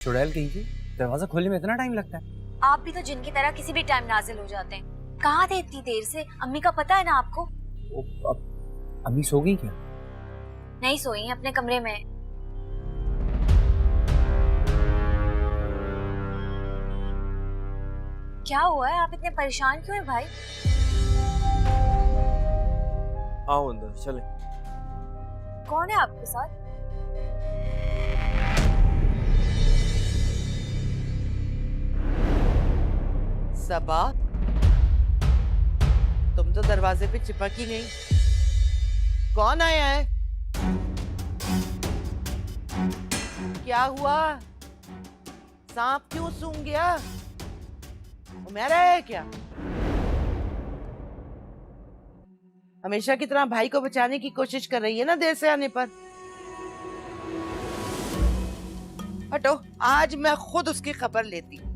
चुड़ैल कहीं की, दरवाजा खोलने में इतना टाइम लगता है? आप भी तो जिन की तरह किसी भी टाइम नाजिल हो जाते हैं। कहाँ थे इतनी देर से? अम्मी का पता है ना आपको? अब अम्मी सो गई क्या? नहीं सोई हैं, अपने कमरे में। क्या हुआ है? आप इतने परेशान क्यों हैं भाई? आओ अंदर चले। कौन है आपके साथ? सबा, तुम तो दरवाजे पे चिपक ही गई। कौन आया है? क्या हुआ? सांप क्यों सूंघ गया? मेरा है क्या? हमेशा की तरह भाई को बचाने की कोशिश कर रही है ना देर से आने पर। हटो, आज मैं खुद उसकी खबर लेती हूँ।